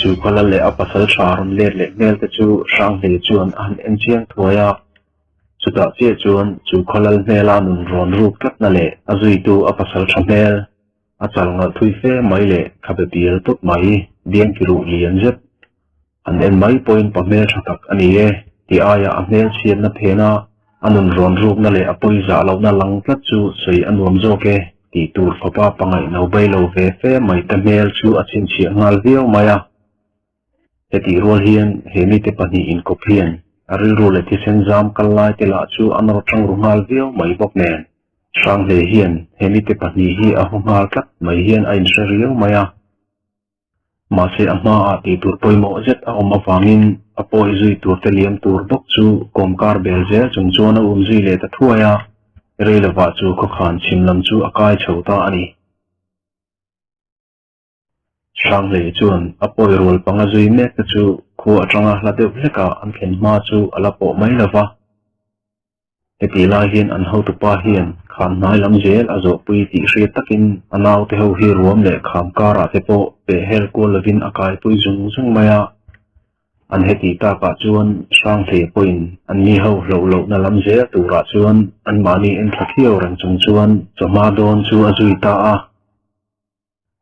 chu kala le apasal sharon le mel te chu sang le chuan an enchiang thuaya chuta che chuan chu khalal mela nun ron ruk kat na le azui tu apasal thamel achal nga thui fe mai le khabe bil tot mai dian kiru lian jet an en mai point pa mel thatak ani e ti aya a mel chian na phena anun ron ruk na le apoi za lo na lang tlat chu sei anuam zo ke ti tur papa pangai no bai lo ve fe mai ta mel chu achin chi ngal viau maya heti rol hian hemi te pani in kopian aril role ti sen jam kallai te la chu anro tang rungal viau mai bok nen sang le hian hemi te pani hi a hungal kat mai hian a in serial maya ma se ama a ti tur poimo zet a oma wangin apoi zui tur te liam tur bok chu komkar belje chung chona zui le ta thuaya reilawa chu ko khan chimlam chu akai chhota ani sang le chuan apoi rol panga zui mek ta chu khu atanga hladeu leka an khen ma chu alapo mai lawa heti lai hian an ho tu pa hian khan nai lam zel azo pui ti hri takin anaw te ho hi ruam le kham kara te po pe hel ko lovin akai pui zung zung maya an heti ta ka chuan sang le poin an ni ho lo na lam zel tu ra chuan an mani en thakhiau rang chung chuan chama don chu azui ta a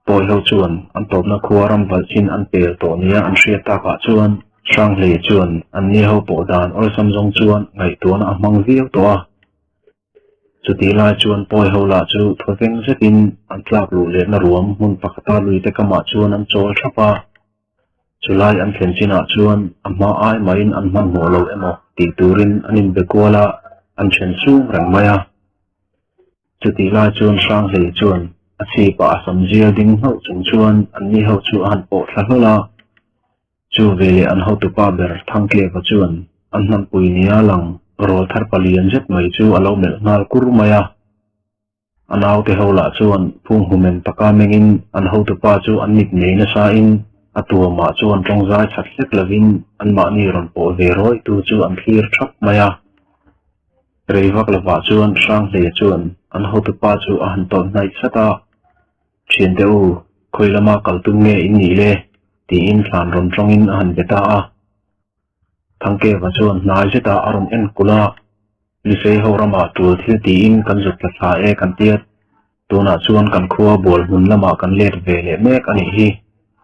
poi ho chuan an top na khuaram balchin an pel to nia an hria ta ka chuan sang le chuan an ni ho po dan ol samjong chuan ngai to na amang viau to a chuti lai chuan poi ho la chu thoteng zetin an tlak lu le na ruam mun pakata lui te kama chuan an chol thapa chulai an thlen china chuan amma ai main an man mo lo emo ti turin anin bekola an chen su rang maya chuti lai chuan sang le chuan achi pa samjia ding ho chung chuan an ni ho chu an po thla chu vele an ho tu pa ber thangke ka chuan an nam pui nia lang rol thar palian jet mai chu alo mel ngal kur maya anaw te ho la chuan phung humen taka mengin an ho tu pa chu an nit nei na sa in atua ma chuan tongzai that hlek lovin an ma ni ron po ve roi tu chu an thlir thap maya reivak lawa chuan sang le chuan an ho tu pa chu a han ton nai sata thian deu khoilama kaltung nge in ni le ti in thlan ron tongin a han beta a thangke wa chuan nai zeta aron en kula lisei ho rama tul thil ti in kan zut la tha e kan tiat tuna chuan kan khuwa bol hun lama kan let ve le mek ani hi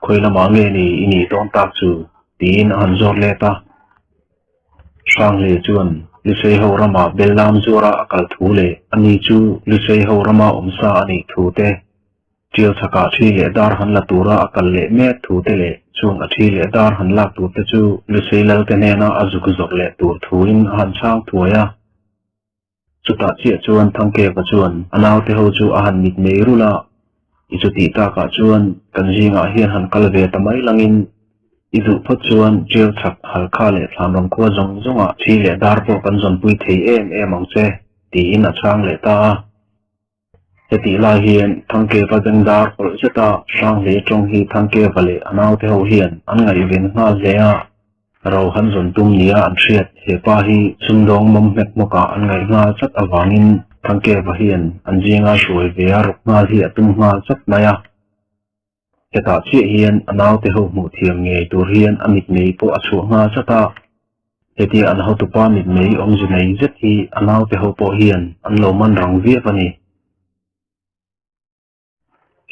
khoilama nge ni ini ton tak chu ti in an zor leta sang le chuan lisei ho rama belam zura akal thule ani chu lisei ho rama omsa ani thu te chial thaka thi le dar han la tura akal le me thu te le chung a thi le dar han lak tu te chu lisei lal te nena azuk zok le tur thuin han chang thuaya chuta chia chuan thangke pa chuan anaw te ho chu a han mit nei rula ichuti ta ka chuan kan jinga hian han kalve tamai langin idu phot chuan chial thak halkha le thlamrang khuwa zong zonga thi le dar po kan zon pui thei em ang che ti in a chang le ta heti lai hian thangke pa jeng dar kol cheta sang le tong hi thangke vale anaw te ho hian an ngai ven nga le a ro han zon tum nia an hriat he pa hi sumdong mom mek moka an ngai nga chat awangin thangke pa hian an jinga shuai ve a ruk nga hi atum nga chat maya heta chi hian anaw te ho mu thiam nge tur hian amit nei po achu nga chata heti an ho tu pa mit nei om ji nei zet hi anaw te ho po hian an lo man rang vi pani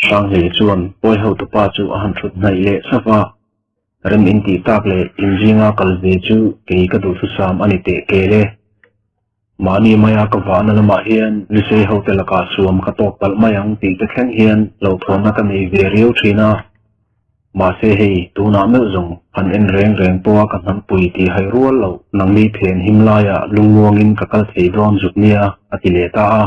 sang le chuan poi ho tu pa chu a han thut nai le sawa rem in ti tak le injinga kalve chu ke ka du su sam ani te kele mani maya ka wana lama hian lisei ho te laka suam ka tok pal mayang ti te khen hian lo thona ka nei ve riu thina ma se hei tu na me zong an en reng po ka nam pui ti hai rual lo nang mi phen himlaya lungwangin ka kal thei don zuknia atile ta a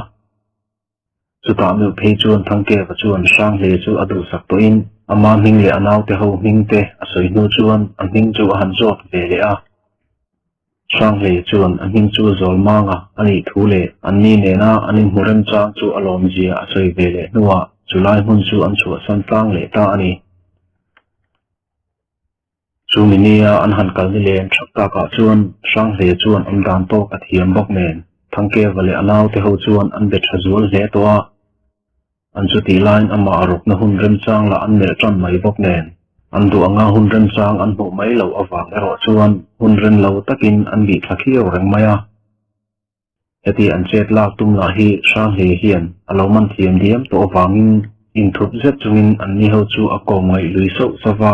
chuta me phei chuan thangke wa chuan sang le chu adu sak to in ama hing le anaw te ho hing te asoi nu chuan an hing chu han zot ve le a sang le chuan an hing chu zol manga ani thule an ni ne na anin murem chang chu alom jia asoi ve le nuwa chulai hun chu an chu san tang le ta ani chu minia an han kal ni len thakta ka chuan sang le chuan am dan to ka thiam bok nen thangke vale anaw te ho chuan an be thazul he to a an chu ti line ama aruk na hun rem chang la an mel tran mai bok nen an du anga hunren sang an hmu mai lo awang ero chuan hunren lo takin an bi thakhiau reng maya heti an chet lak tum la hi sang he hian alo man thiam diam to awangin in thup zet chungin an ni ho chu a kom ngai lui so sawa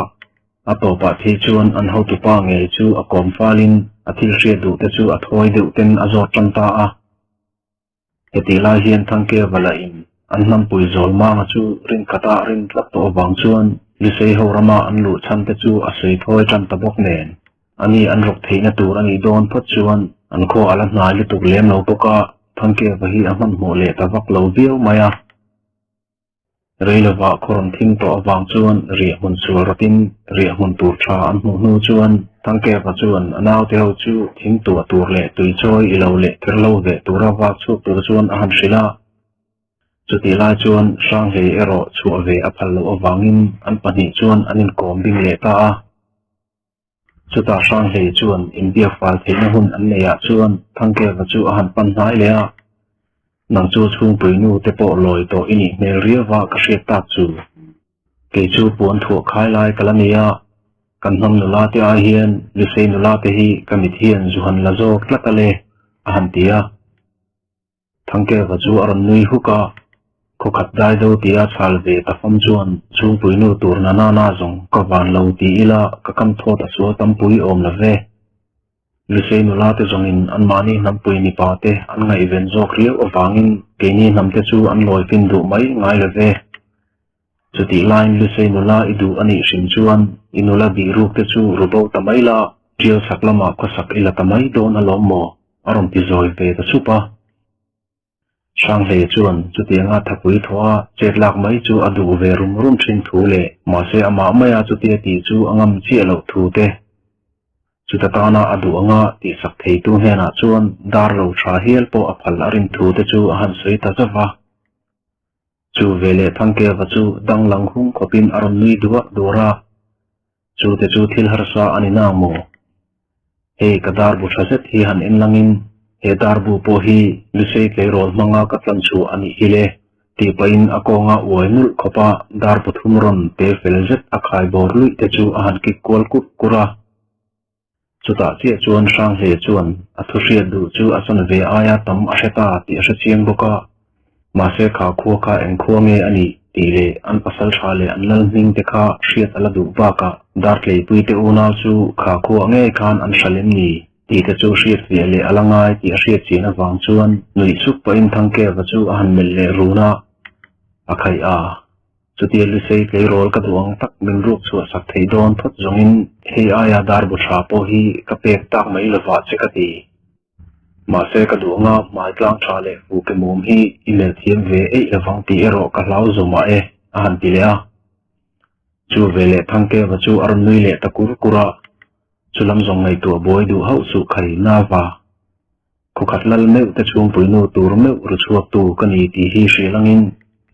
a to pa thi chuan an ho tu pa nge chu a kom falin a thil hria du te chu a thoi deuh ten a zawt tanta a heti lai hian thangke vala in an nam pui zol ma chu rin kata rin tlak to awang chuan lisei ho rama an lu chan te chu a sei thoi tran ta bok nen ani an rok theina tur ani don phot chuan an kho ala hnai lu tuk lem lo poka thangke va hi a man mo le ta vak lo viau maya reilova khoron thing to awang chuan ri hun sur rotin ri hun tur tha an hmu nu chuan thangke va chuan anaw te ho chu thing tu tur le tui choi i lo le ter lo ve tura wa chu tur chuan a han sila chuti lai chuan sang he ero chu ave a phal lo awangin an pani chuan anin kom ding le ta a chuta sang he chuan india fal theina hun an leya chuan thangke va chu a han pan hnai le a nang chu chung puinu te po loi to ini mel riawa ka hriat tak chu ke chu puan thu khai lai kalania kan ham nula te a hian lisei nula te hi kamit hian zuhan la jok tlatale a han tia thangke va chu aron nui huka khokhat dai do tia chal ve ta fam chuan chung puinu tur na na na zong ka van lo ti ila ka kam thot a chu tam pui om la ve lisei nula te zongin an mani nam pui ni pa te an ngai ven jok riau awangin ke ni nam te chu an loi pin du mai ngai la ve chuti line lisei nula idu ani hrim chuan inula bi ruk te chu rubo tamai la tial saklama khosak ila tamai don alom mo aron ti zoi ve ta chupa sang le chuan chuti anga thapui thwa chetlak mai chu adu ve rum rum thin thu le ma se ama maya chuti ti chu angam chi lo thu te chutatana adu anga ti sak thei tu hena chuan dar lo tha hial po a phal arin thu te chu a han sei ta zawa chu vele thangke wa chu dang lang hung khopin aron nui duwa dora chu te chu thil harsa ani na mo he kadar bu thazet hi han in langin he dar bu po hi lisei ke rol manga ka tlan chu ani hile ti pain akonga oimul khopa dar pu thumron te felzet akhai bor lui te chu a han ki kol kut kura chuta che chuan sang he chuan a thu hriat du chu a chon ve aya tam a heta ti a chiang boka ma se kha khuwa kha eng khuwa nge ani ti le an pasal tha le an lal ning te kha hriat ala du ba ka dar tlei pui te una chu kha khuwa nge khan an hlalem ni ti te chu hriat ve le alangai ti a hriat china wang chuan nui suk pa in thangke wa chu a han mel le runa a khai a chuti lisei ke rol ka duang tak min ruk chu sak thei don thot zongin he aya dar bu tha po hi ka pek tak mai lova chekati ma se ka duanga mai tlang tha le fu ke mum hi email thiam ve ei lawang ti ero ka hlau zoma e a han ti le a chu vele thangke wa chu aron nui le takur kura chulam zong ngai tu boy du hau su khai na wa khokhat lal meu te chung puinu tur meu ru chuak tu kani ti hi hrilangin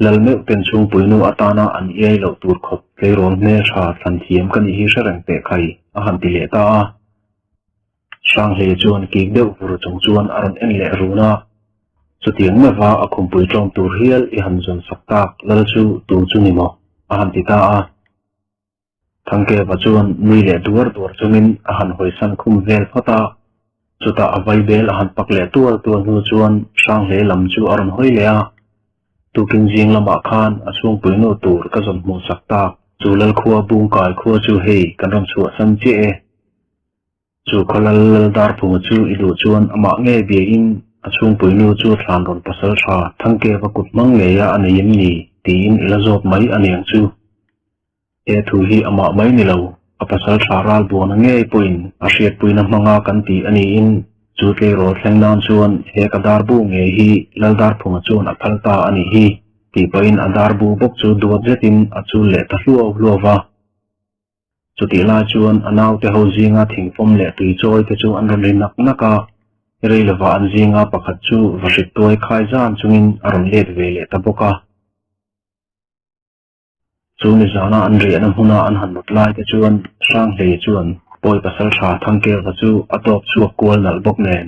lal meu ten chung puinu atana an ei lo tur khop ke rol me tha than thiam kani hi sarang te khai a han ti le ta a sang he chuan ki deuh fur chung chuan aron en le runa chutiang ma wa a khum pui tong tur hial I han zon saktak lal chu tu chu ni mo a han ti ta a thangke wa chuan nui le duar chungin a han hoi san khum vel phota chuta avai bel a han pak le tual nu chuan sang le lam chu aron hoi le a tu king jing lama khan a chung puinu tur ka zon mu saktak chu lal khuwa bung kai khuwa chu hei kan ram chu san che e chu kholal dar phu chu idu chuan ama nge be in a chung puinu chu thlan ron pasal tha thangke wa kut mang le ya ani yin ni tin ila zot mai aniang chu e thu hi ama mai ni lo a pasal tha ral bon nge puin a hriat puina manga kan ti ani in chu ke ro thleng nan chuan he ka dar bu nge hi lal dar phu chuan a phalta ani hi ti pain a dar bu bok chu duat zetin a chu le ta hluwa chuti la chuan anaw te ho zinga thingfom le tui choi te chu an ron nak naka reilawa an zinga pakhat chu vasit toi khai zan chungin aron let ve le ta boka chu ni zana an ri an huna an han mut lai te chuan sang le chuan poi pasal tha thangke wa chu atop chu kwal nal bok nen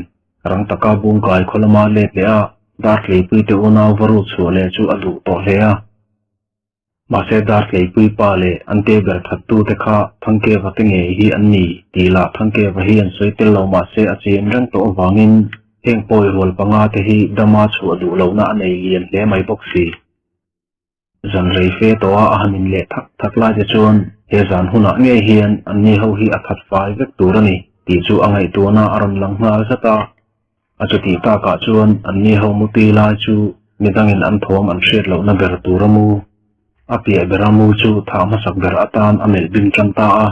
rang taka bung kai kholama le te a dar le pui te unaw varu chu le chu adu to le a mà sẽ đạt cái quy pa lệ anh tê bẹt thật tu thế kha thăng kê và cái nghề hi anh nhỉ tỷ là thăng kê và hi anh suy tên lâu mà sẽ achien răng tổ vangin heng poi hol panga te hi dama chu du lo na nei lian hle mai bok si zan rei fe to a hanin le thak la je chon he zan huna nge hian an ni ho hi a that fai vek turani ti chu angai tu na aron lang hal sata achuti ta ka chuan an ni ho muti la chu midangin an thom an hret lo na ber turamu apia beramu chu thama sak ber atan amel bin chanta a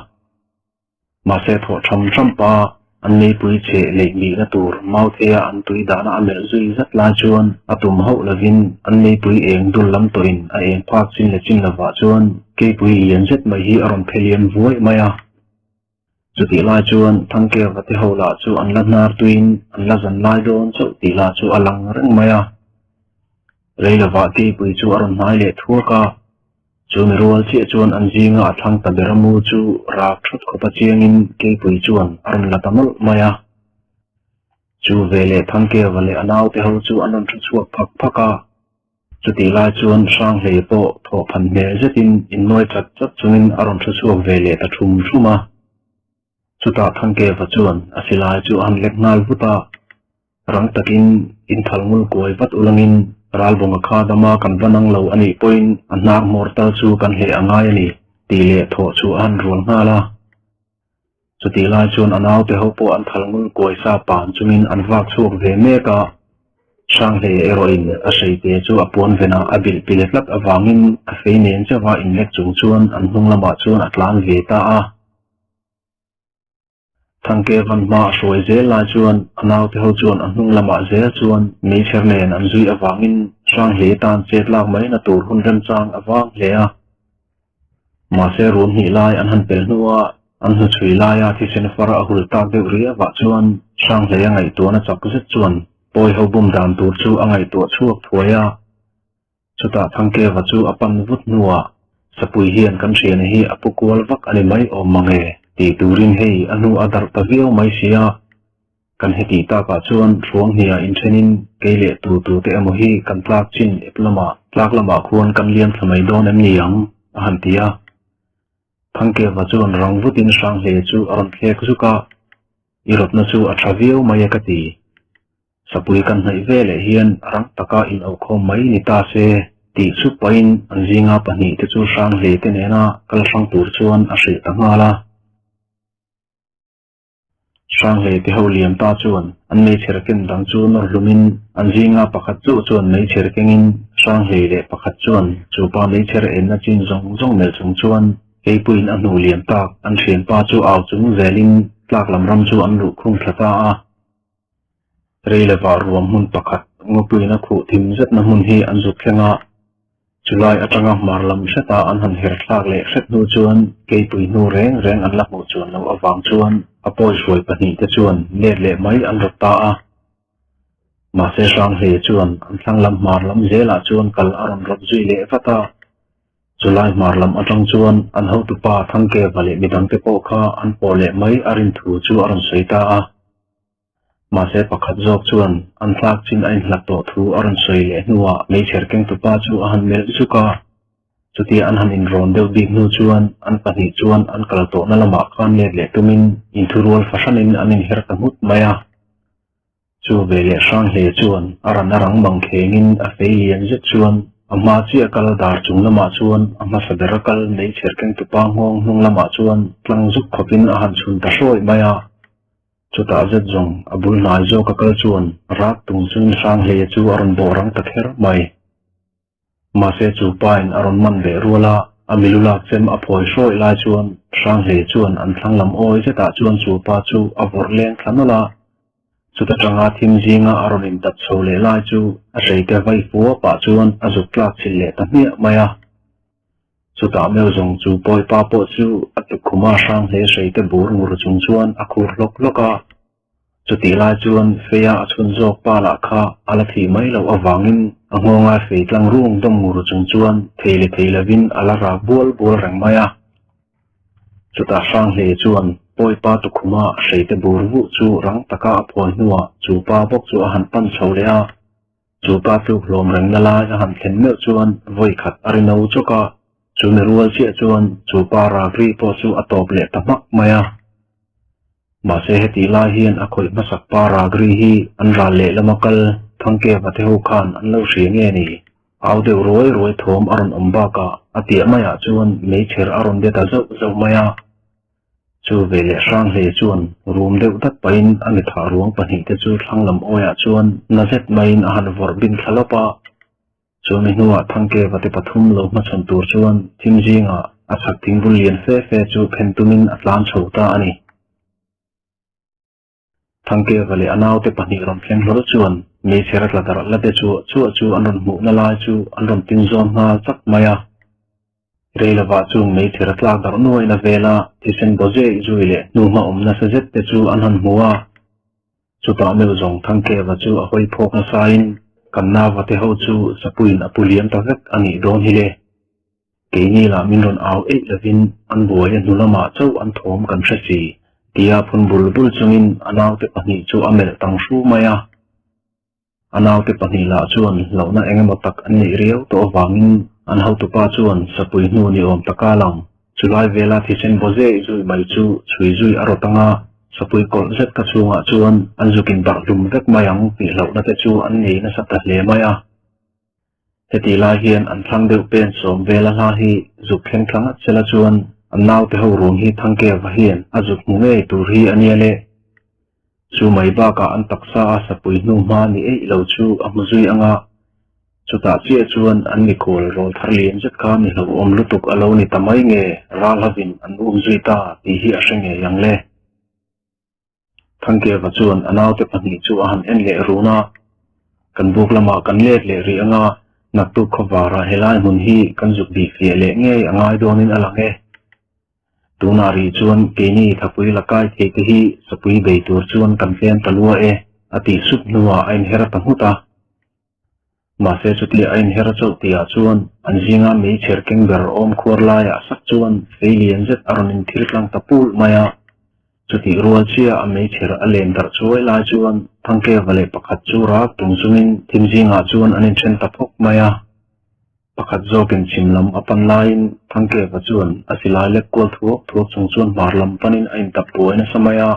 ma se tho tham pa an nei pui che le mi na tur mau thea an tui dana amel zui zat la chuan atum ho lovin an nei pui eng dul lam toin a eng phak chin le chin lawa chuan ke pui yen zet mai hi aron phelian voi maya chuti la chuan thangke wa te ho la chu an la nar tuin an la zan lai don chu ti la chu alang reng maya reilawa ke pui chu aron nai le thuaka chu mi rual chi chuan an jinga athang ta beramu chu rak thut khopa chiangin ke pui chuan aron la tamal maya chu vele thangke wale anaw te ho chu anon thu chuak phak phaka chuti la chuan sang hle po tho phan me zetin in noi chat chat chunin aron thu chuak vele ta thum thuma chuta thangke wa chuan asilai chu an lek ngal vuta rang takin in thalmul koi pat ulangin ralbonga kha dama kan vanang lo ani point anak mortal chu kan he angai ani tile tho chu an rul ngala chuti la chuan anaw te ho po an thalmul koi sa pan chungin an vak chuak ve meka sang le eroin a sei te chu apon vena abil piletlak awangin a feinen chawa in lek chung chuan an hunglama chuan atlan ve ta a thangke van ma soi zel la chuan anaw te ho chuan an hnung lama zel chuan mi chernen an zui awangin sang hle tan chet lak mai na tur hun rem chang awang hle a ma se run hi lai an han pel nuwa an hu chui lai a thi sen fara hul tak de ria wa chuan sang hle ngai to na chak zet chuan poi ho bum dan tur chu angai to chuak thuaya chuta thangke wa chu apan vut nuwa sapui hian kan rian hi apukwal vak ani mai o mange ti turin hei anu adar paviau mai sia kan heti ta ka chuan ruang hia in thenin keile tu te amohi kan tlak chin eplama tlak lama khuan kan liam thamai don em niang ahantia thangke wa chuan rangvutin sang hle chu aron thlek zuka irot na chu athaviau mai akati sapui kan hnai vele hian rang taka in au khom mai ni ta se ti chu pain an zinga pani te chu sang hle te nena kal sang tur chuan a hri ta ngala sang hle te ho liam ta chuan an mei cherken dang chu nor lumin an zinga pakhat chu chuan mei cherkengin sang hle le pakhat chuan chu pa mei cher en na chin zong mel chung chuan ei puin an nu liam tak an thian pa chu aw chung zelin tlak lam ram chu an lu khung thlata a reilewa ruam hun pakhat ngopuina khu thim zet na hun hi an zuk thlenga chulai atanga marlam seta an han her thlak le hret nu chuan ke pui nu reng an la mu chuan lo awang chuan apoi suai pani te chuan net le mai an rota a ma se sang hle chuan an thanglam marlam zela chuan kal aron rop zui le fata chulai marlam atang chuan an ho tu pa thangke vale midang te po kha an pole mai arin thu chu aron soita a ma se pakhat jok chuan an thlak chin ain hlak to thu aron soi le nuwa mei cherkeng tu pa chu a han mel chuka chuti an han in ron deuh bik nu chuan an pahnih chuan an kal to na lama khan net le tumin in thurual fashion in an in her ka hmut maya chu vele sang hle chuan aran arang mang khengin a feilian zet chuan amma chi akal dar chung lama chuan amma saderakal mei cherkeng tu pa ngong hnung lama chuan tlang zuk khopin a han chun ta soi maya chuta zet zong abul nai zo ka kal chuan rak tung chun sang hle chu aron borang ta ther mai ma se chu pain aron man ve ruala amilulak chem a phoi soi la chuan sang hle chuan an thanglam oi zeta chuan chu pa chu avor leng thanala chuta tanga thim jinga aron in tat chole la chu a reite vai fu pa chuan azuk tlak chille ta hnia maya chuta meu zong chu poi pa po chu atu khuma sang hle reite bur ngur chung chuan a khur loka chuti la chuan feya achun jok pa la kha ala thi mai lo awangin angonga fe tlang rung dom ngur chung chuan theile vin ala ra bol rang maya chuta sang hle chuan poi pa tu khuma reite bur vu chu rang taka phoi nuwa chu pa bok chu a han pan chhole a chu pa tu hlom rang nala a han thlen me chuan voi khat arino choka chu mi rual chia chuan chu paragri po chu atop le tamak maya ma se heti lai hian a khoi masak paragri hi an ra le lamakal thangke vate hu khan an lo hri nge ni au deuh roi thom aron omba ka atia maya chuan mei cher aron de ta zo maya chu vele sang le chuan room deuh dat pain ani tha ruang pahnih te chu thanglam oya chuan nazet main a han vor bin thlalopa chu mi hnuah thangke vate pathum lo ma chhan tur chuan thimjinga a chhak thingbul lian fe chu phentumin atlan chhota ani thangke vale anau te pahnih ron thleng hlor chuan mei cherat la dar la te chu an ron hmu na lai chu an ron tin zom nga chak maya reilawa chung mei cherat lak dar noi na vela thisen boje zuile numa omna sajet te chu an han hmuwa chu ta meu zong thangke wa chu a hoi phok na sain kanna wate ho chu sapuin apuliam ta vek ani don hile keini la min ron aw e lavin an boi an nulama chau an thom kan thasi tia phun bulbul chungin anaw te pahnih chu amel tang hru maya anaw te pahnih la chuan lona engemaw tak an nei riau to awangin an ho tu pa chuan sapui hnu ni om takalang chulai vela thisen boje zui mai chu chui zui arotanga sapui kol zet ka chunga chuan an zukin bar lum vek mayang pi lona te chu an nei na sata hle maya heti lai hian an thlang deuh pen som vela la hi zuk thleng thlanga chela chuan an naw te ho room hi thangke wa hian azuk nge tur hi aniale chu mai ba ka an taksa sapui hnu ma ni ei lo chu amuzui anga chuta chia chuan an ni kol rol tharlian zet ka mi lo om lutuk alo ni tamai nge ral havin an zui ta ti hi a hringe yang le thangke wa chuan anaw te pahnih chu a han en le runa kan buk lama kan let le ri anga naktu khowara helai mun hi kan zuk bi fe le nge angai donin alange tunari chuan keni thapui lakai the te hi sapui bei tur chuan kan fen talua e ati sup nuwa ain hera panghuta ma se chuti ain hera chau tia chuan anjinga mei cherkeng ber om khur lai a sak chuan feilian zet aronin thirtlang tapul maya chuti rual chia a mei cher alen dar chuai lai chuan thangke vale pakhat chu rak tungchumin thimjinga chuan anin then taphok maya pakhat zokin chimlam apan lain thangke wa chuan asilai le kol thuak chung chuan marlam panin ain tap puaina samaya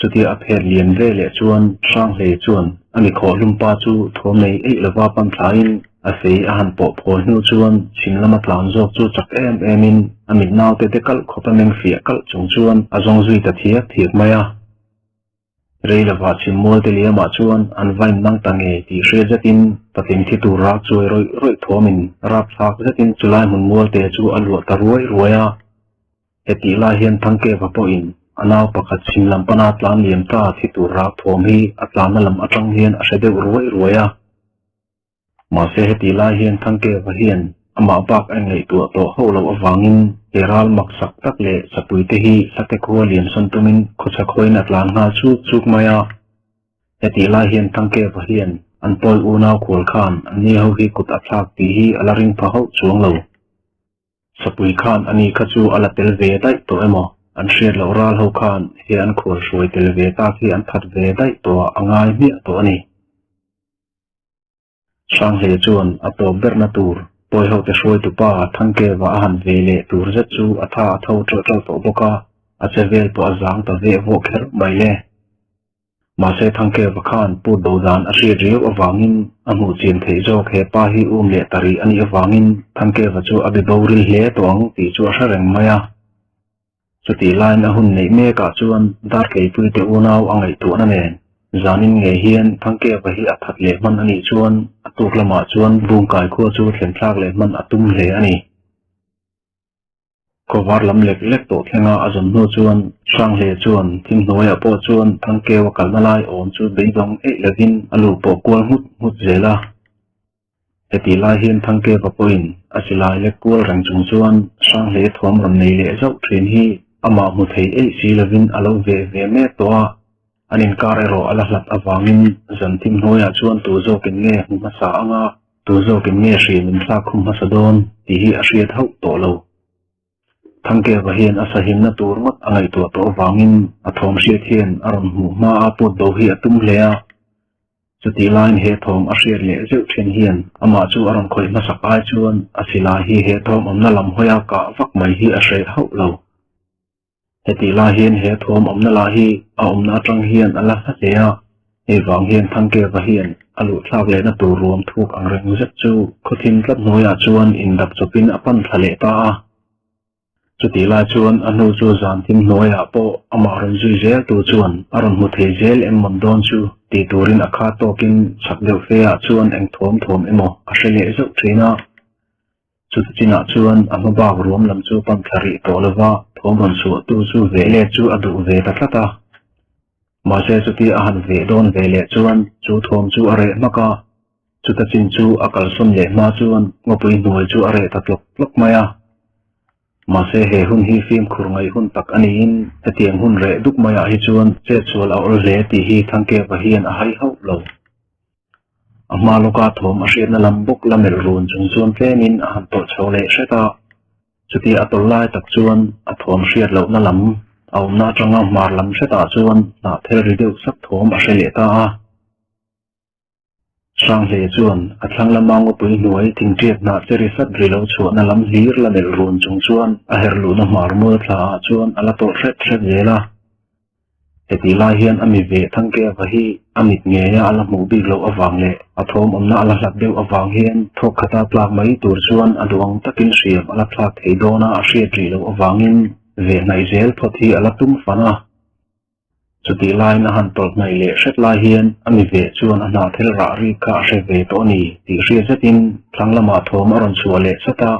chuti a pher lian ve le chuan sang hle chuan ani kholum pa chu thomei ei lawa pam thlain a sei a han po phol hnu chuan chimlam atlan zok chu chak emin amit naw te kal khopameng fia kal chung chuan azong zui ta thiak maya reilawa chimmol te liama chuan an vain nang tange ti hre zetin patin thi tur rak chuai roi thomin rap thak zetin chulai mun mol te chu alwa ta ruaya heti la hian thangke va po in anaw pakhat chimlam pana tlan liam ta thi tur rak thom hi atlan lam atang hian a hredeu ruaya ma se heti la hian thangke va hian ama bak an ngei tu to holo awangin eral maksak tak le sapui te hi sate kho lian son tumin khocha khoin atlan nga chu chuk maya heti la hian thangke va hian an poi unaw khol khan ani ho hi kut athak ti hi alaring pha ho chuang lo sapui khan ani kha chu ala tel ve dai to emo an hriat lo ral ho khan hi an khol hroi tel ve ta khi an that ve dai to angai mi to ani sang he chuan ato berna tur poi ho te hroi tu pa thangke wa han vele tur zet chu atha tho tro to boka a chevel po azang ta ve vo kher mai le ma se thangke wa khan pu do dan a hri riu awangin amu chin thei zo khe pa hi le tari ani awangin thangke wa chu abi boril hle tong ti chu a reng maya chuti line a hun nei me ka chuan dar ke pui te unaw angai tu na nen zanin nge hian thangke wa hi athat le man ani chuan atuk lama chuan bung kai kho chu thlen thlak le man atum hle ani ko war lam lek to thenga azon no chuan sang hle chuan thim hnoya po chuan thangke wa kalna lai om chu beidong e lavin alu po kwal hut zela heti lai hian thangke wa poin asilai le kwal rang chung chuan sang hle thom ram nei le zau thin hi ama mu thei e si lavin alo ve me to anin karero ala hlat awangin zan thim hnoya chuan tu zo kin nge huma sa anga tu zo kin nge hrin in thla khum hasadon ti hi a hriat ho to lo thangke wa hian asahim na tur mat angai to awangin athom hriat hian aron mu ma a put do hi atum hlea chu ti line he thom a hriat le zeu then hian ama chu aron khoi na sakai chuan asila hi he thom omna lam hoya ka vak mai hi a hre ho lo heti la hian he thom omna la hi a omna atang hian ala ha leya he wang hian thangke va hian alu thlak le na tur ruam thuk ang reng zet chu khothin tlat noya chuan indap chopin apan thale ta a chu ti la chuan anu chu zan tim noya po ama ron zui zel tu chuan aron mu the zel em mon don chu ti turin akha tokin chak deuh fe a chuan eng thom emo a hrele zeu thina chu china chuan anu ba ruam lam chu pan thari to lova thom ron su tu chu vele chu adu ve ta tlata ma se chu ti a han ve don vele chuan chu thom chu are maka chu ta chin chu akal som le ma chuan ngopui noi chu are ta tlok maya ma se he hun hi phim khur ngai hun tak ani in atiang hun re duk maya hi chuan che chul a ol le ti hi thangke va hian a hai ho lo amma loka thom a hriat na lam buk lamel run chung chuan tlenin a han to chhole hreta chuti atol lai tak chuan a thom hriat lo na lam aum na tanga mar lam hreta chuan na thel ri deuh sak thom a hrele ta a sang le chuan a thlang lamang upui nuai thing tiat na cheri sat ri lo chuan na lam hlir la nel run chung chuan a herlu na mar mo thla chuan ala to hret vela heti lai hian ami ve thangke va hi amit nge ya ala mu bi lo awang le a thom omna ala hlat deuh awang hian thok khata plak mai tur chuan aduang takin hriam ala thlak thei dona a hriat ri lo awangin ve nai zel phothi ala tum fana chuti lai na han tol nai le hret lai hian ami ve chuan ana thel ra ri kha hre ve to ni ti hria zetin tlanglama thom aron chu le sata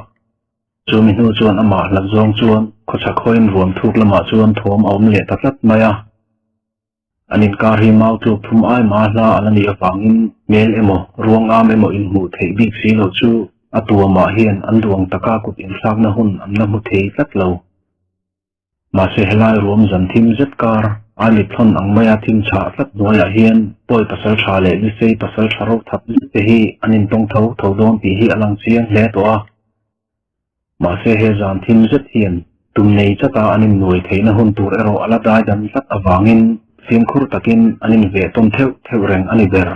chu mi nu chuan ama lam zong chuan khocha khoin ruam thuk lama chuan thom om le tatlat maya anin kar hi mau tu thum ai ma hla alani awangin mel emo ruang am emo in mu thei bik si lo chu atua ma hian an duang taka kut in thak na hun amna mu thei tlat lo ma se helai ruam zan thim zet kar ani thon ang maya thim cha tlat noya hian poi pasal tha le ni sei pasal tharo thap te hi anin tong tho don ti hi alang chiang hle to a ma se he zan thim zet hian tum nei chata anin noi theina hun tur ero ala dai dan tlat awangin sim khur takin anin ve tom theu reng ani ber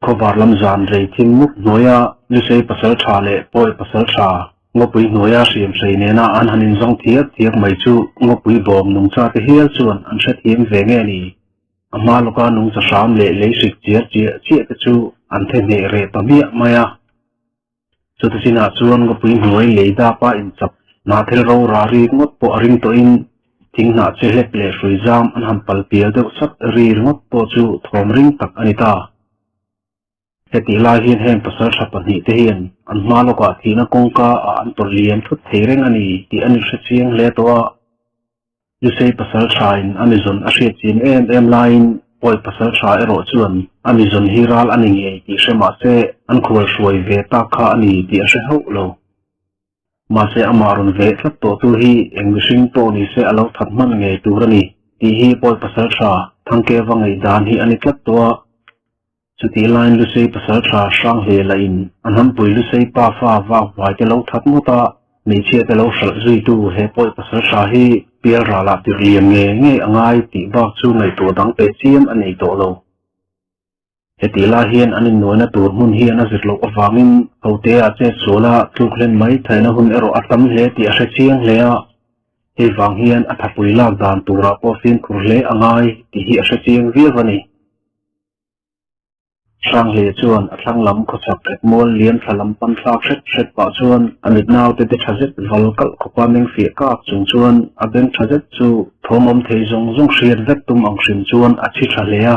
khobar lam zan rei thim muk noya ni sei pasal tha le poi pasal tha ngopui noya siam sei ne na an hanin zong thiak mai chu ngopui bom nung cha te hial chuan an hret hiam ve nge ni ama loka nung cha sam le leisik chia te chu an the ne re pamia maya chu tu sina chuan ngopui noi leida pa in chap na thel ro ra ri ngot po aring to in ting na che hlek le hruizam an han pal pia deuh sat ri ngot po chu thom ring tak anita heti lai hian hen pasal tha pahnih te hian an hma loka thina kongka a an tol liam thut thei reng ani ti ani hre chiang hle to a lu sei pasal thain amazon a hriat chin em line poi pasal tha ero chuan amazon hiral ani nge ti hrema se an khwal hruai ve ta kha ani ti a hre ho lo ma se amaron ve tlat to tu hi engmishing to ni se alo that man nge turani ti hi poi pasal tha thangke wangai dan hi ani tlat to chuti line lu sei pasal tha sang he la in anham pui lu sei pa fa wa vai te lo that mu ta nei che te lo sal zui tu he poi pasal tha hi pial ra la ti riam nge angai ti ba chu ngai to dang pe chiam anei to lo heti la hian anin noina tur mun hi ana zirlo awangin hote a che sola tuklen mai thaina hun ero atam hle ti a hre chiang hle a he wang hian a thapui lak dan tura po fin khurle angai ti hi a hre chiang viawani sang le chuan a thlang lam khochak phet mol lian thalam pan thlak hret pa chuan amit naw te thazet valkal khopa meng fi ka chung chuan a beng thazet chu thomom thei zong hriat vet tum ang hrim chuan a chi tha le a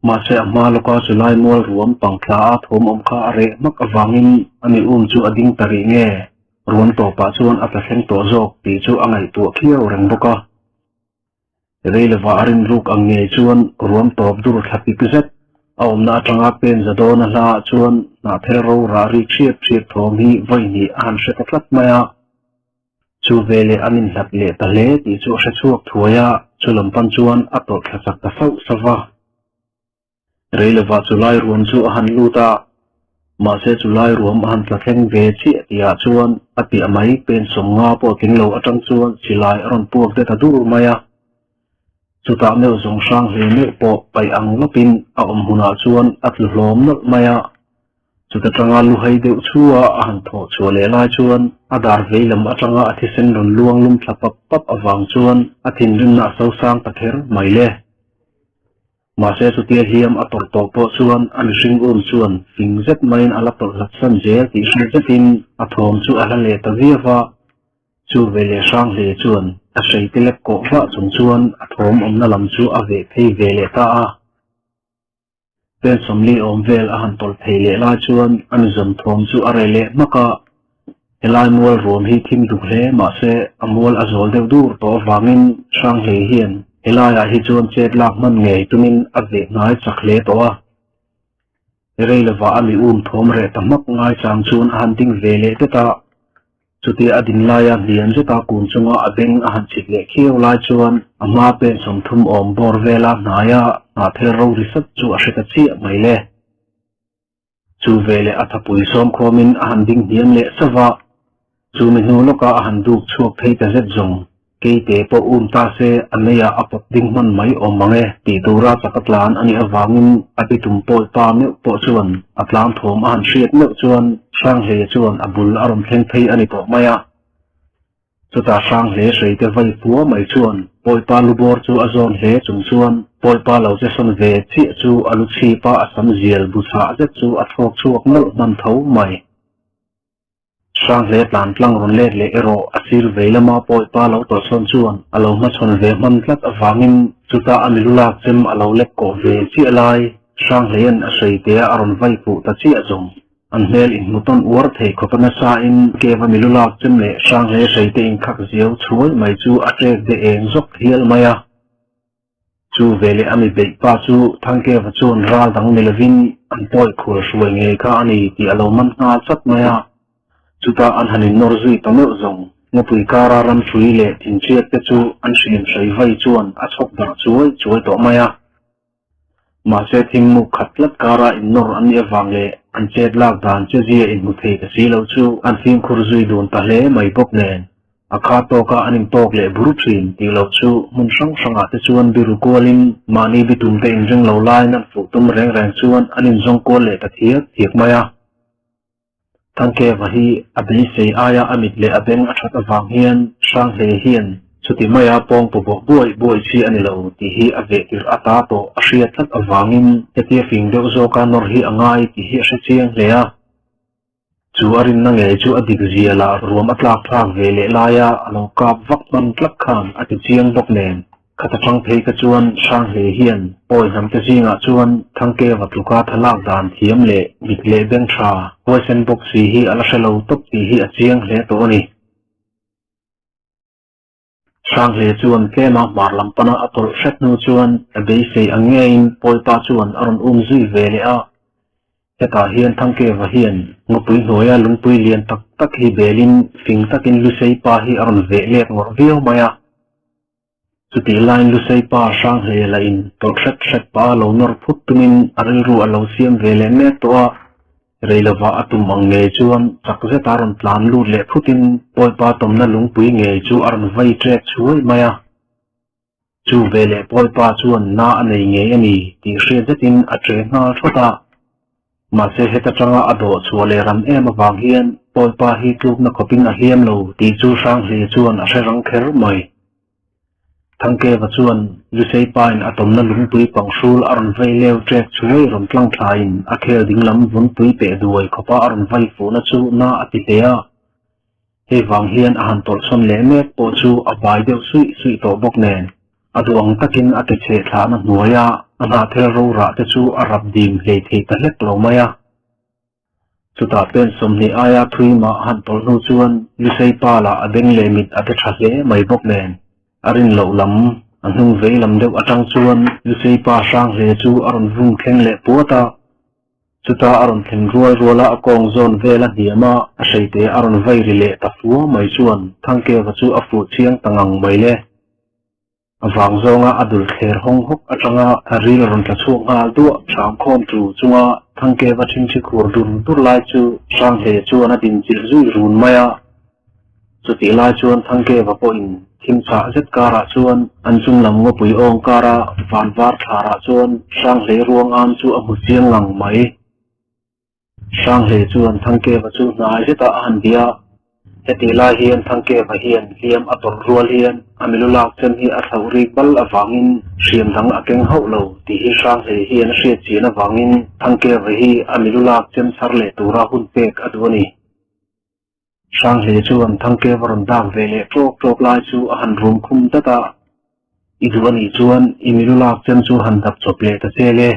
ma se amma loka chulai mol ruam pangthla thomom kha are mak awangin ani chu ading tari nge ruam to pa chuan a ta thleng to jok ti chu angai tu khiau reng boka reilewa arin ruk ang nge chuan ruam top dur thapik zet aum na tanga pen zadona la chuan na thero ra ri khiat thom hi voini an hre tatlat maya chu vele anin hlat le ta le ti chu hre chuak thuaya chulam pan chuan a to thachak ta sau sawa reilewa chulai ruam chu a han luta ma se chulai ruam han tlatheng ve chi tia chuan ati amai pen somnga po tinglo atang chuan silai aron puak de ta dur maya chu ta meu zong sang hle meu po pai ang lopin a huna chuan atlhlom nol maya chu ta tanga lu hei deuh chua a han tho chu le lai chuan adar veilam atanga athisen ron luang lum thlapap pap awang chuan athin rin na so sang pather maile ma se chu tia hiam ator to po chuan an ring chuan fingzet main ala tol latsan je ti hrizetin athom chu ala le ta viawa chu vele sang le chuan a sei telek ko wa chung chuan athom omna lam chu ave phei vele ta a pen somli om vel a han tol phei le la chuan an zon thom chu arele maka helai mual rom hi thim du hle ma se amol azol deuh dur to wangin sang he hian helaya hi chuan chet lak man ngei tumin ave ngai chakhle to a reilewa ami thom re tamak ngai chang chuan han ting vele te ta chuti adin laya lian zuta kun chunga abeng a han chik le khiu lai chuan ama pen som thum om bor vela naya na ther ro risat chu a hreka chi mai le chu vele athapui som khomin a han ding hiam le sawa chu mi nu loka a han duk chuak thei ta zet zong ke te po ta se aneya apot ding man mai om mange ti tura chakatlan ani awangin apitum pol pa me po chuan atlang thom a han hriat me chuan sang hle chuan abul arom thleng thei ani po maya chuta sang hle sei te vai puwa mai chuan poipa lubor chu azon hle chung chuan poipa lo che son ve chi chu alu chi pa asam zial busa zet chu athok chuak nal man tho mai sang hle plan tlang ron let le ero asir veilama poipa lo to son chuan alo ma chon ve man tlat awangin chuta amilulak chem alo lek ko ve chi alai sang hlean a sei te aron vai pu ta chi azong an hmel in muton war thei khopana sa in keva milulak chem le sang hle sei te in khak ziau chuai mai chu atrek de eng zok thial maya chu vele ami be pa chu thangke wa chon ral dang milovin an poi khur suai nge kha ani ti alo man nga chat maya chuta an hanin norzui tamo zong ngapui kara ram chui le tin chiat te chu an hrim sei vai chuan a chok dar chuai to maya ma se thing mu khatlat kara in nor an awang le an chet lak dan che zia in mu thei ka si lo chu an thing khur zui dun ta hle mai bok nen akha to ka anin tok le buru thin ti lo chu mun sang sanga te chuan biru kolin mani bitum te in jeng lo lai nan fu tum reng reng chuan anin zong ko le ta thiak maya tangke vahi abli sei aya amit le abeng athat awang hian sang hle hian chuti maya pong pobo boi chi ani lo ti hi ave tir ata to ahriat tlat awangin hetia fing deuh zo ka nor hi angai ti hi hre chiang hlea chu arin na nge chu adik ziala ruam atlak thak ve le laya alo kap vak man tlak khan ati chiang bok nen khata thang thei ka chuan sang hle hian poi nam te jinga chuan thangke watluka thalak dan thiam le bik le beng tha question box hi ala shelo top ti hi a chiang hle to ni sang hle chuan kema marlam pana atol hret nu chuan abe sei angein poipa chuan aron zui vele a heta hian thangke wa hian ngupui hnoya lungpui lian tak tak hi belin fing takin lusei pa hi aron ve lek ngor veo maya chuti line lusei pa sang hle la in tol hret pa lo nor phut tumin aril ru alo siam vele me to a reilawa atum ange chuan chakze taron plan lu le phutin poipa tomna lungpui nge chu aron vai trek chuai maya chu vele poipa chuan na anei nge ani ti hre zetin atre na thota ma se heta changa ado chuale ram em awang hian poipa hi tluk na khopin a hiam lo ti chu sang hle chuan a hre rang kher mai thangke wa chuan lusei pain atom na lungpui pangsul aron vai leo trek chuai ron tlang thlain a khel ding lam vun pui pe duai khopa aron vai fu na chu na ati tea he wang hian a han tol son le me po chu a bai deuh sui to bok nen aduang takin ate che thla na hnuaya ana thel ro ra te chu a rap dim hle thei ta hlek lo maya chuta pen somni aya thui ma han tol nu chuan lusei pa la adeng le mit ate tha hle mai bok nen arin lo lam anung vei lam deuh atang chuan lusei pa sang hle chu aron vung thleng le puata chuta aron thleng ruala akong zon vela hiama a seite aron vai rile ta fu mai chuan thangke wa chu a fu chiang tangang mai le awang zonga adul kher hong hok atanga aril ron ta chu nga du chang khom tu chunga thangke wa thing chi khur dur lai chu sang hle chu ana din chil zui run maya chu ti lai chuan thang ke va po in thim cha zet kara chuan an chung lam ngo pui ong kara van var thara chuan sang hle ruang an chu a mu chiang lang mai sang hle chuan thang ke va chu nai zeta an dia heti lai hian thang ke va hian liam a tor rual hian amilulak chen hi a thauri bal awangin siam dang a keng ho lo ti hi sang hle hian hre chin awangin thang ke va hi amilulak chen sar le tura hun pek aduni sang hle chuan thang ke varon dang vele tok lai chu a han rum khum tata idwani chuan imilulak chen chu han dap chop le ta chele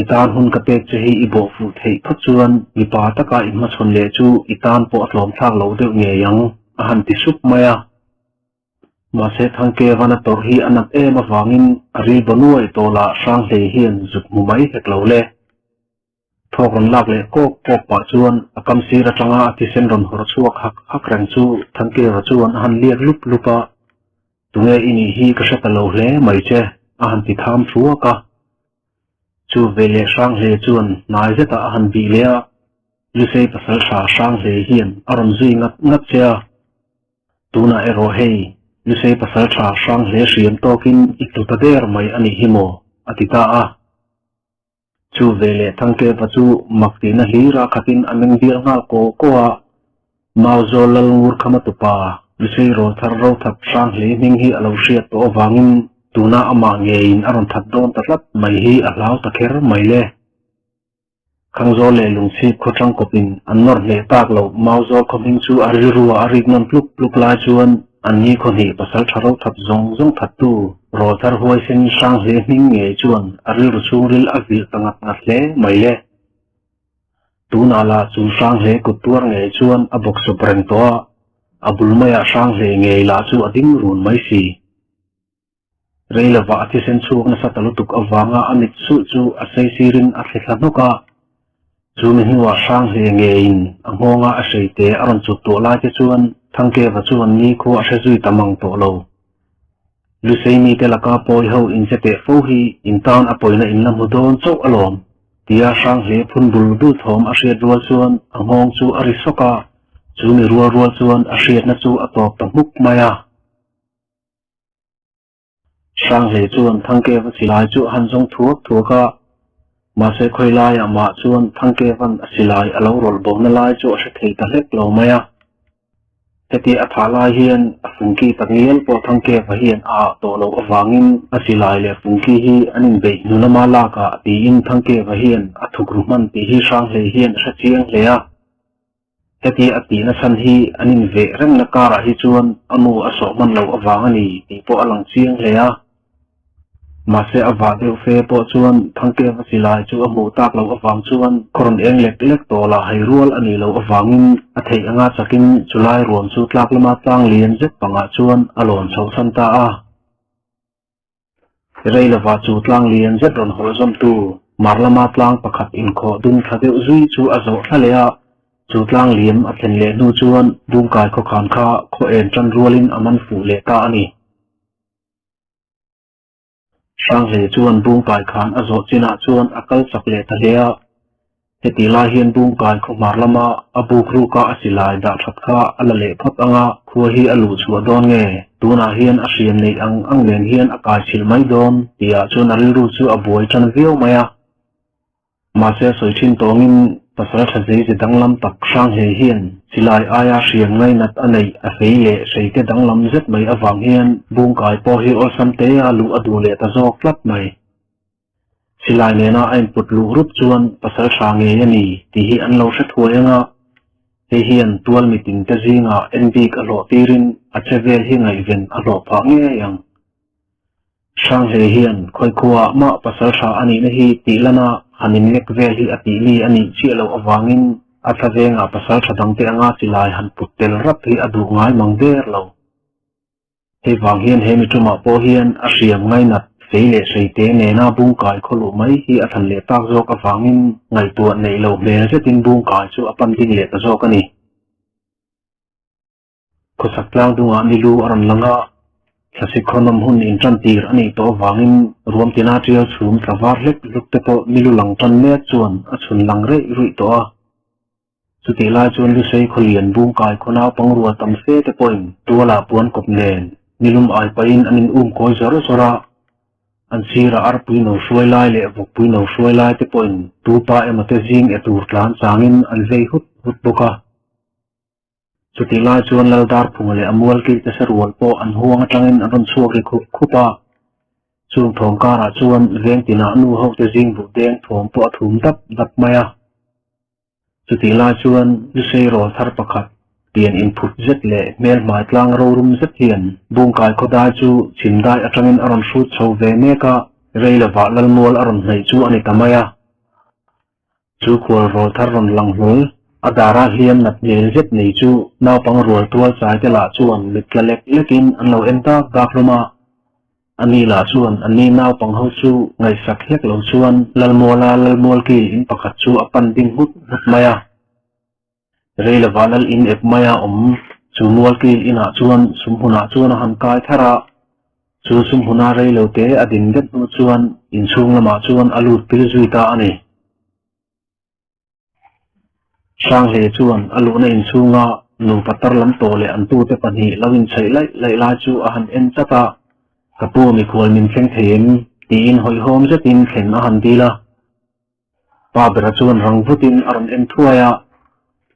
itan hun ka pek che hi ibo fu thei khat chuan mi pa taka in ma chon le chu itan po atlom thak lo de nge yang a han ti sup maya ma se thang ke vana tor hi anak em awangin ari bonuai tola sang hle hian zuk mu mai hek lo le thokron lak le kok pa chuan akam sira tanga ati sen ron hor chuak hak rang chu thang ke wa chuan han liak lupa tunge ini hi ka sha lo hle mai che a han ti tham thua ka chu vele sang hle chuan nai zeta a han bi le lu sei pasal sha sang hle hian aron zui ngat che tuna ero hei lu sei pasal sha sang hle siam tokin ikluta der mai ani himo atita a chu vele thangke pa chu makti na hira khatin ameng dir nga ko a mauzo lal ngur khama tupa bisei ro thar ro thap sang hle ning hi alo hriat to wangin tuna ama ngein aron that don tatlat mai hi alau takher mai le khangzo le lungchip khotrang kopin annor le tak lo mauzo khoming chu ariruwa arignon pluk la chuan anni khoni pasal tharo thap zong that tu ro thar huai sen sang hle ning nge chuan ariru churil avil tangak ngasle mai le tuna la chu sang hle kutuar nge chuan abok sopreng to abul maya sang hle nge la chu ading run mai si reilava ati sen chu na satalutuk awanga amit chu asai sirin athithanoka chu mi hiwa sang hle nge in angonga aseite aron chu to la che chuan thangke va chuan ni kho a zui tamang to lo lu sei mi te laka poi ho in chete fo hi in town apoina in lam hodon chok alom tia sang hle phun bul du thom a hriat rual chuan angong chu arisoka chu mi rual chuan a hriat na chu atop tamuk maya sang hle chuan thangke va silai chu hanjong thuaka ma se khoilai ama chuan thangke van asilai alo rol bona lai chu a thei ta hlek lo maya heti athala hian afungki tangiel po thangke va hian a to lo awangin asilai le fungki hi anin be nunama la ka ti in thangke va hian athukruman ti hi sang hle hian sa chiang le a heti ati na san hi anin ve reng na kara hi chuan anu aso man lo awangani ti po alang chiang le a ma se awa deu fe po chuan thangke va silai chu amu tak lo awang chuan koron eng lek to la hai rual ani lo awangin a thei anga chakin chulai ruam chu tlak lama tlang lian zet panga chuan alon chho san ta a reilava chu tlang lian zet ron hol zom tu marlama tlang pakhat in kho dun thadeu zui chu azo thalea chu tlang liam a thlen le nu chuan bungkai kho khan kha kho en chan rualin aman fu le ta ani sang hle chuan bungkai khan azo china chuan akal chak le thalea heti la hian bungkai kho marlama abuk ru ka asilai da that kha ala le phot anga khuwa hi alu chua don nge tuna hian a hriam nei ang len hian akai chil mai don tia chuan ari ru chu abuai tan veo maya ma se soithin tongin pasal thazei je danglam tak sang hle hian silai aya hriam ngai nat anei a fei le seite danglam zet mai awang hian bungkai po hi ol samte alu adu le ta zok flat mai silai nena ain putlu rup chuan pasal sange yani ti hi an lo hre thuanga he hian tual meeting te zinga enbik alo tirin a chevel hi ngai ven alo pha nge yang sang hle hian khoi khuwa ma pasal sa ani na hi ti lana hanin nek vel hi ati li ani chi lo awangin athavenga pasal thadang te anga silai han putel rap hi adu ngai mangder lo he wang hian he mi tuma po hian a hriam ngai nat feile seite nena bungkai kholu mai hi athan le tak zok awangin ngai tu nei lo ber zetin bungkai chu apan ding le ta zok ani khosak tlang dunga nilu aron langa thasikhonam hun in tantir ani to wangin ruam tina trial chhum tlavar lek lukte to nilu lang tan me chuan a chhun lang rei rui to a สุติลาจวนลุเซยขลียนบุงกายคนเอาปังรัวตำเสตปอยตัวลาปวนกบเนนนิลุมไอไปอินอันอุ้มคอยสระสระอันซีระอาร์ปุยนช่วยไล่เละบุกปุยนช่วยไล่ตปอยตัวป้าเอมาเตจิงเอตูร์ลานสางินอันเวหุดบุกะสุติลาจวนลาดาร์พุงเละอมวลกิตเสรวลโปอันห่วงจังอินอันรอนชัวกิคุปะช่วงทองการะจวนเรียงตินานูหกเตจิงบุเดงทองปอถุมดับมายาสุติลาจวนลุเซโรทาร์ปขัดเปลี่ยนอินพุตเจ็ดเละเมลหมายกลางรูรุมเจ็ดเทียนบุงกายเขาได้จูชิมได้อัตรินอารมณ์ชุดชาวเวเมกะเรย์ละวะลัลมัวอารมณ์ในจูอันตามายาจูควรโรทาร์รอนลังหุลอาดาราเฮียนนัดเยเจ็ดในจูนาวปังรัวตัวสายเตละจวนมิตรเล็กเล็กินอันเราเอ็นตากากลมาอันนี้ละจวนอันนี้นาวปังเฮาจูไงสักเล็กเราจวนลัลมัวกีอินปะขัดจูอปันดิงหุดมายาเรื่องละวันนั้นอินเอฟมายาจูมัวกีอินาจวนสมหุนาจวนหันกายทาระจูสมหุนาเรื่องเลวเตะอดินเด็ดจวนอินชุงละมาจวนอลูดพิลจุยตาอันนี้ช่างเหจวนอลูในอินชุงะนูปัตตาลันโตเลอันตูเตปันหีลาวินใช้ไล่ลาจูอาหันเอ็นจัตะกระปูมีควรมินเข่งเถมตีอินหอยโฮมจะตินเข่งอาหันดีละป้าเบรจวนรังพุตินอารันเอ็นทัวยะ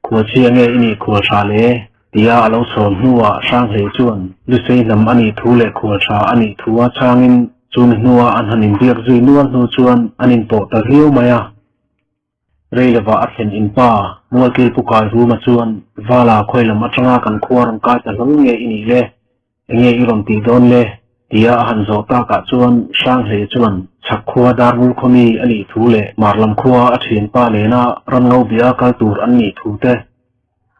ขวดเชียงเงอินี่ขวดชาเลตียาเราสอนหัวช่างเหจวนลุเซนำอันนี้ทูเลขวดชาอันนี้ทัวช่างอินจูนหัวอันหันินเบียกจุยนวลนูจวนอันนินโปตะเรียวมายาเรย์ละว่าอัดเห็นอินป้ามัวกีปุกายรู้มาจวนวาลาคอยละมัจงากันขวารังกายแต่หลงเงอินี่เลเงอิรอนตีโดนเลตียาหันโซตากะจวนช่างเหจวนชักขวาดารุลคมีอันนี้ทูเลมาร์ลำขวาอัดเห็นป้าเลนะรันเงาเบียกัลตูร์อันนี้ทูเต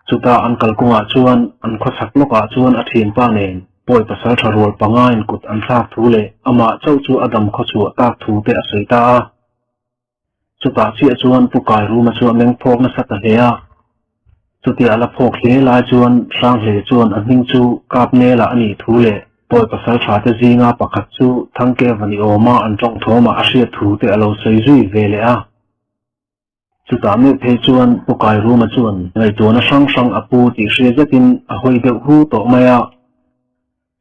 สุดาอันกัลกุงอาจวนอันขสักลกอาจวนอัดเห็นป้าเนนป่วยภาษาชารวลปังง่ายกุดอันซากทูเลอามาเจ้าจูอดัมขชัวตากทูเตอสุยตาสุดาเสียจวนปุกายรู้มาจวนเมงพกนัสัตเฮียสุดที่อาลพกเฮลายจวนช่างเหจวนอันหิงจูกาบเนละอันนี้ทูเลป่วยภาษาชาติจีงาปะขัดจูทั้งเกวันโอมาอันจงโทมาอาเซียทูเตอเราใส่จุยเวเลอาสุดท้ายเพจวนปุกายรู้มาจวนในตัวนั้นช่างอปูติเสียจะกินอหอยเดือดหูโตมายา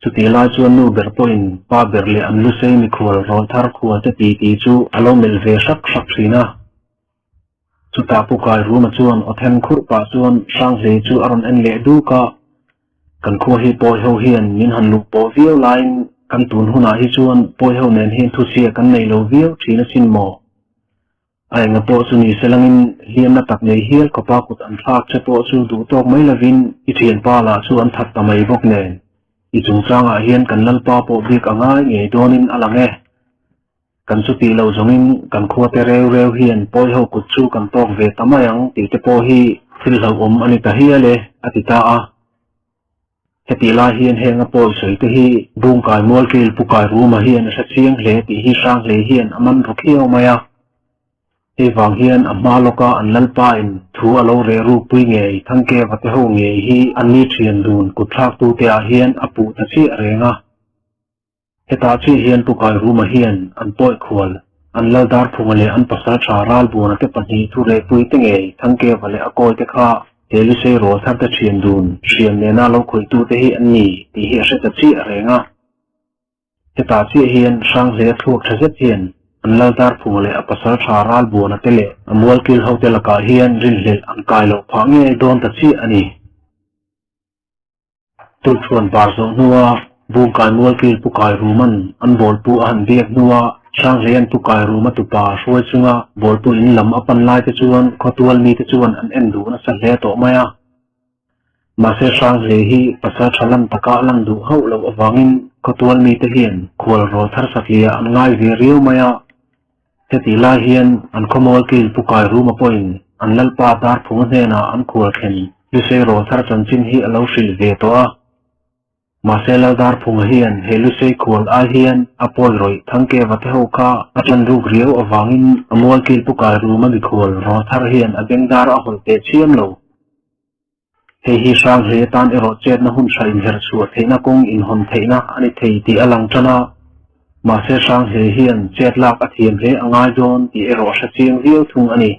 สุดที่ลายจวนนูเบอร์ปอินป้าเบอร์เลอันลุเซมิควรรอนทาร์ควรจะตีจูอารมณ์เมลเวชักสีนะสุดท้ายปุกายรู้มาจวนอเทนคุรป้าจวนช่างเลจูอารมณ์เอ็นเลดูกะกันคัวฮีปอยเฮาเฮียนมินหันลูกปอวิวไลน์กันตุนหุนาฮิจวนปอยเฮาเนนเฮียนทุเสียกันในโลวิวทีนสินโมไอ้เงาปอสุนีเซลังอินเฮียนนัตักในเฮียลก็ปากุดอันทากเฉพาะสูดูตอกไม่ละวินอิเทียนป้าละส่วนทัดตะไม่บกเนนอิจงจางอาเฮียนกันลัลป้าปอบิกอ่างง่ายเงยโดนินอลังเอกันสุตีเหล่าจงอินกันคัวเตเร็วเฮียนปอยเฮากุดชูกันตอกเวตมายังตีเตปอฮีฟิลเหล่าอันนี้ตาเฮียเลอติตาอาเหติลาเฮียนเฮงอปอยสวยตฮีบุงกายมัวกิลปุกายรู้มาเฮียนสักเชียงเลติฮีช่างเลเฮียนอมันรุกเฮียวมายาเอวังเฮียนอามาโลกาอันลัลปาอินทัวโลเรรูปุยเงยทั้งเกวัตเฮงเงยฮีอันนี้เทียนดูนกุทากตูเตียเฮียนอปูตะชีเรงะเหตาชีเฮียนปุกายรู้มาเฮียนอันปอยควลอันลัลดาร์พุงเลอันภาษาชาราลบัวนักปัญญีทุเรปุยติเงยทั้งเกวัเลอโกยเตข้าเฮลิเซโรทัดตะเชียนดูนเชียนเนน่าโลคุยตูเตฮีอันนี้ตีเฮียเสตะชีเรงะเหตาชีเฮียนช่างเลทุกทศเทียนอันลัลดาร์พุงเลอภาษาชาราลบัวนักเลอมัวกิลเฮาเตลกาเฮียนรินเลอันกายโลพังเงยโดนตะชีอันนี้ตุลชวนบาร์โซนัวบุงกายมัวกิลปุกายรูมันอันบอลปูอันเบียกนัวช่างเรียนปุกายรูมาตุปาช่วยจุงะบอลปูอินลำอปันไลตะจวนขอตัวมีตะจวนอันเอ็นดูนัสเลโตมายามาเสช่างเรียฮีภาษาชลันตะกาลังดูเฮาเราอวังอินขอตัวมีตะเฮียนควรรอทัศน์เลียอันง่ายเรียวมายาเฮติลาเฮียนอันขโมยกิลปุกายรูมาปอยน์อันลัลปาดาร์พุงเฮนาอันควรเข็นดิเซโรทัศน์จันจินฮีอลาวฟิลเวตัวมาเซลดาร์พุงเฮียนเฮลุเซควลอาเฮียนอปอยรอยทั้งเกวัตเฮาคาอัจันรูเรียวอวังอินอมัวกิลปุกายรูมาบิควลรอทัศน์เฮียนอเบงดาร์อหลเตเชียมโลเฮฮิช่างเฮตันเอโรเจตนะหุ่นชัยเฮรสัวเทนักงอินหอนเทนะอันนี้เทตีอลังจนะมาเซช่างเฮเฮียนเจตลากอเทียมเฮองายโดนตีเอโรชเชียงเรียวทุงอันนี้